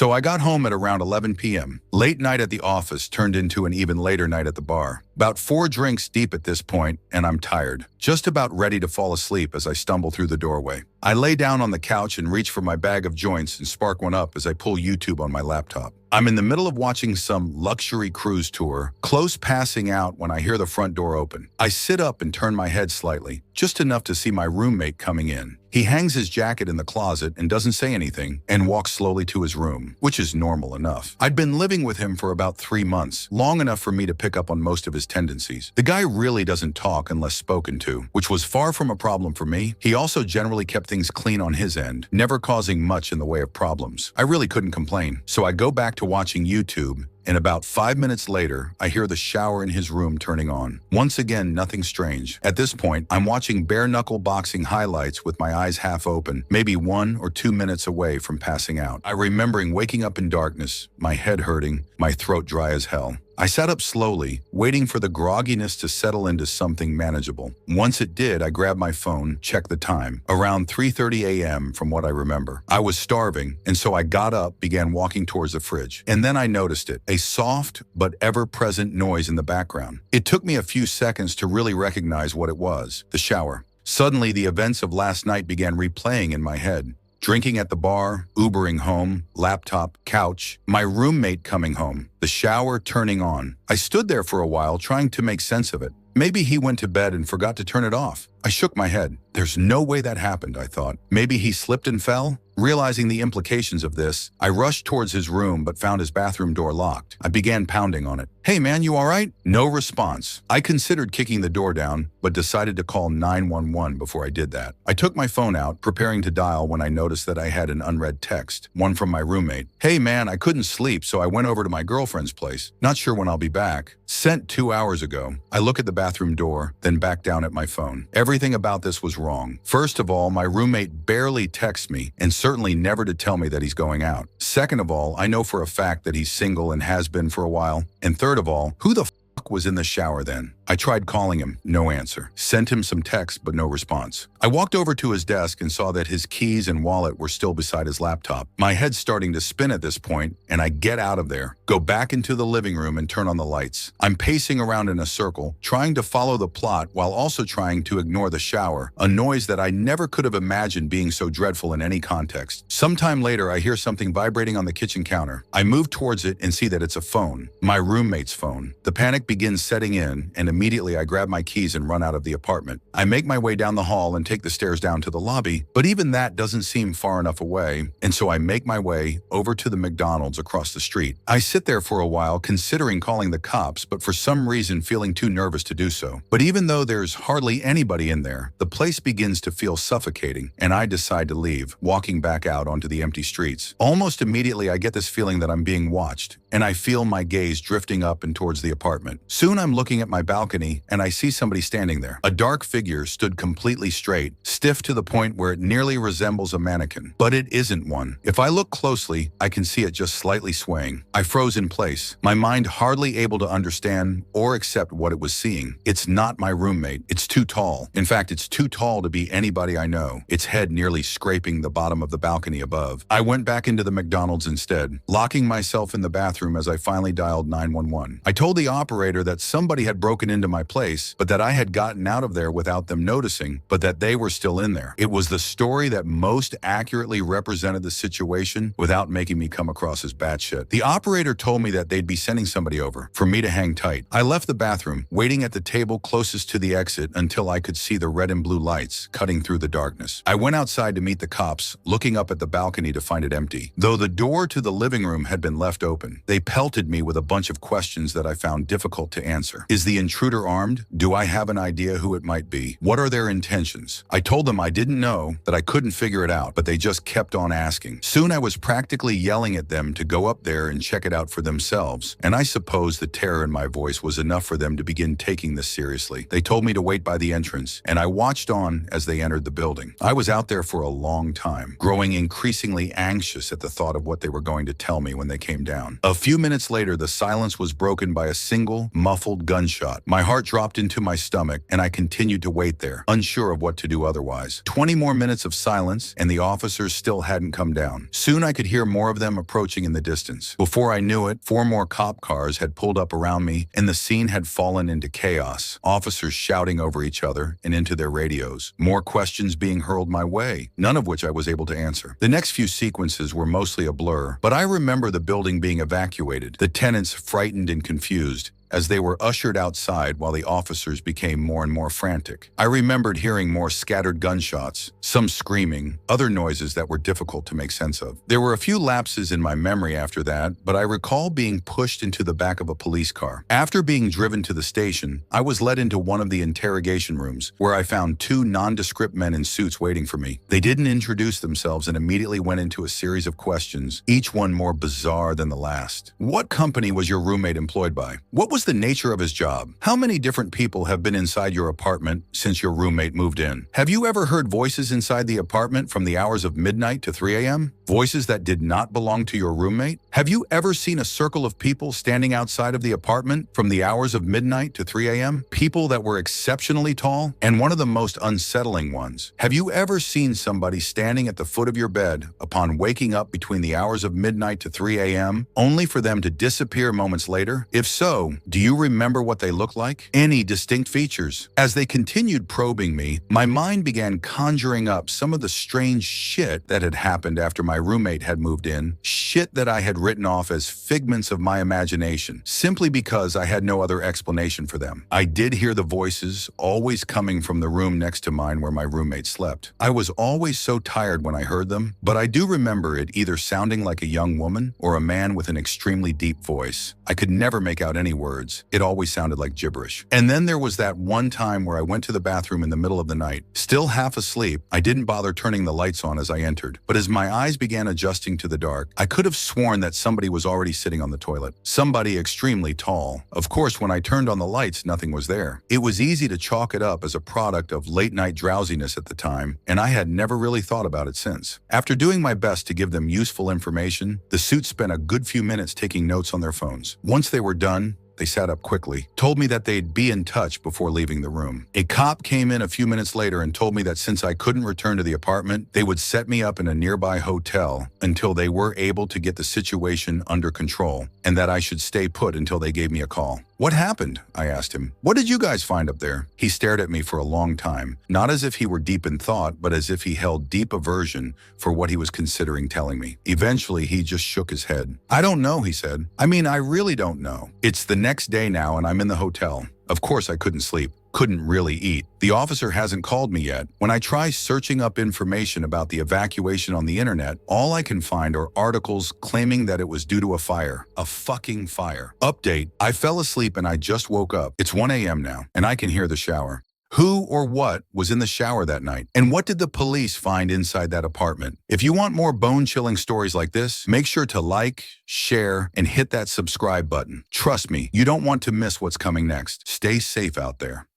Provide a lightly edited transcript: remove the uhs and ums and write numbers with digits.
So I got home at around 11 p.m. Late night at the office turned into an even later night at the bar. About 4 drinks deep at this point, and I'm tired. Just about ready to fall asleep as I stumble through the doorway. I lay down on the couch and reach for my bag of joints and spark one up as I pull YouTube on my laptop. I'm in the middle of watching some luxury cruise tour, close passing out when I hear the front door open. I sit up and turn my head slightly, just enough to see my roommate coming in. He hangs his jacket in the closet and doesn't say anything and walks slowly to his room, which is normal enough. I'd been living with him for about 3 months, long enough for me to pick up on most of his tendencies. The guy really doesn't talk unless spoken to, which was far from a problem for me. He also generally kept things clean on his end, never causing much in the way of problems. I really couldn't complain, so I go back to watching YouTube, and about 5 minutes later, I hear the shower in his room turning on. Once again, nothing strange. At this point, I'm watching bare-knuckle boxing highlights with my eyes half open, maybe 1 or 2 minutes away from passing out. I remembering waking up in darkness, my head hurting, my throat dry as hell. I sat up slowly, waiting for the grogginess to settle into something manageable. Once it did, I grabbed my phone, checked the time. Around 3:30 a.m. from what I remember. I was starving, and so I got up, began walking towards the fridge. And then I noticed it, a soft but ever-present noise in the background. It took me a few seconds to really recognize what it was, the shower. Suddenly, the events of last night began replaying in my head. Drinking at the bar, Ubering home, laptop, couch, my roommate coming home, the shower turning on. I stood there for a while trying to make sense of it. Maybe he went to bed and forgot to turn it off. I shook my head. There's no way that happened, I thought. Maybe he slipped and fell? Realizing the implications of this, I rushed towards his room but found his bathroom door locked. I began pounding on it. "Hey man, you alright?" No response. I considered kicking the door down, but decided to call 911 before I did that. I took my phone out, preparing to dial when I noticed that I had an unread text, one from my roommate. "Hey man, I couldn't sleep, so I went over to my girlfriend's place. Not sure when I'll be back. Sent 2 hours ago." I look at the bathroom door, then back down at my phone. Everything about this was wrong. First of all, my roommate barely texts me, and certainly never to tell me that he's going out. Second of all, I know for a fact that he's single and has been for a while. And third of all, who the fuck was in the shower then? I tried calling him, no answer. Sent him some texts, but no response. I walked over to his desk and saw that his keys and wallet were still beside his laptop. My head's starting to spin at this point, and I get out of there, go back into the living room and turn on the lights. I'm pacing around in a circle, trying to follow the plot while also trying to ignore the shower, a noise that I never could have imagined being so dreadful in any context. Sometime later, I hear something vibrating on the kitchen counter. I move towards it and see that it's a phone, my roommate's phone. The panic begins setting in, and immediately I grab my keys and run out of the apartment. I make my way down the hall and take the stairs down to the lobby, but even that doesn't seem far enough away, and so I make my way over to the McDonald's across the street. I sit there for a while considering calling the cops, but for some reason feeling too nervous to do so. But even though there's hardly anybody in there, the place begins to feel suffocating, and I decide to leave, walking back out onto the empty streets. Almost immediately I get this feeling that I'm being watched, and I feel my gaze drifting up and towards the apartment. Soon I'm looking at my balcony, and I see somebody standing there. A dark figure stood completely straight, stiff to the point where it nearly resembles a mannequin. But it isn't one. If I look closely, I can see it just slightly swaying. I froze in place, my mind hardly able to understand or accept what it was seeing. It's not my roommate. It's too tall. In fact, it's too tall to be anybody I know, its head nearly scraping the bottom of the balcony above. I went back into the McDonald's instead, locking myself in the bathroom as I finally dialed 911. I told the operator that somebody had broken into my place, but that I had gotten out of there without them noticing, but that they were still in there. It was the story that most accurately represented the situation without making me come across as batshit. The operator told me that they'd be sending somebody over, for me to hang tight. I left the bathroom, waiting at the table closest to the exit until I could see the red and blue lights cutting through the darkness. I went outside to meet the cops, looking up at the balcony to find it empty. Though the door to the living room had been left open, they pelted me with a bunch of questions that I found difficult to answer. Is the intruder armed? Do I have an idea who it might be? What are their intentions? I told them I didn't know, that I couldn't figure it out, but they just kept on asking. Soon I was practically yelling at them to go up there and check it out for themselves, and I suppose the terror in my voice was enough for them to begin taking this seriously. They told me to wait by the entrance, and I watched on as they entered the building. I was out there for a long time, growing increasingly anxious at the thought of what they were going to tell me when they came down. A few minutes later, the silence was broken by a single, muffled gunshot. My heart dropped into my stomach, and I continued to wait there, unsure of what to do otherwise. 20 more minutes of silence, and the officers still hadn't come down. Soon I could hear more of them approaching in the distance. Before I knew it, 4 more cop cars had pulled up around me, and the scene had fallen into chaos. Officers shouting over each other and into their radios. More questions being hurled my way, none of which I was able to answer. The next few sequences were mostly a blur, but I remember the building being evacuated, the tenants frightened and confused as they were ushered outside while the officers became more and more frantic. I remembered hearing more scattered gunshots, some screaming, other noises that were difficult to make sense of. There were a few lapses in my memory after that, but I recall being pushed into the back of a police car. After being driven to the station, I was led into one of the interrogation rooms, where I found 2 nondescript men in suits waiting for me. They didn't introduce themselves and immediately went into a series of questions, each one more bizarre than the last. What company was your roommate employed by? What was the nature of his job? How many different people have been inside your apartment since your roommate moved in? Have you ever heard voices inside the apartment from the hours of midnight to 3 a.m.? Voices that did not belong to your roommate? Have you ever seen a circle of people standing outside of the apartment from the hours of midnight to 3 a.m.? People that were exceptionally tall? And one of the most unsettling ones, have you ever seen somebody standing at the foot of your bed upon waking up between the hours of midnight to 3 a.m., only for them to disappear moments later? If so, do you remember what they looked like? Any distinct features? As they continued probing me, my mind began conjuring up some of the strange shit that had happened after my roommate had moved in, shit that I had written off as figments of my imagination, simply because I had no other explanation for them. I did hear the voices, always coming from the room next to mine where my roommate slept. I was always so tired when I heard them, but I do remember it either sounding like a young woman or a man with an extremely deep voice. I could never make out any words. It always sounded like gibberish. And then there was that one time where I went to the bathroom in the middle of the night. Still half asleep, I didn't bother turning the lights on as I entered, but as my eyes began adjusting to the dark, I could have sworn that somebody was already sitting on the toilet. Somebody extremely tall. Of course, when I turned on the lights, nothing was there. It was easy to chalk it up as a product of late-night drowsiness at the time, and I had never really thought about it since. After doing my best to give them useful information, the suits spent a good few minutes taking notes on their phones. Once they were done, they sat up quickly, told me that they'd be in touch before leaving the room. A cop came in a few minutes later and told me that since I couldn't return to the apartment, they would set me up in a nearby hotel until they were able to get the situation under control, and that I should stay put until they gave me a call. What happened? I asked him. What did you guys find up there? He stared at me for a long time, not as if he were deep in thought, but as if he held deep aversion for what he was considering telling me. Eventually, he just shook his head. I don't know, he said. I mean, I really don't know. It's the next day now, and I'm in the hotel. Of course, I couldn't sleep. Couldn't really eat. The officer hasn't called me yet. When I try searching up information about the evacuation on the internet, all I can find are articles claiming that it was due to a fire. A fucking fire. Update: I fell asleep and I just woke up. It's 1 a.m. now, and I can hear the shower. Who or what was in the shower that night? And what did the police find inside that apartment? If you want more bone-chilling stories like this, make sure to like, share, and hit that subscribe button. Trust me, you don't want to miss what's coming next. Stay safe out there.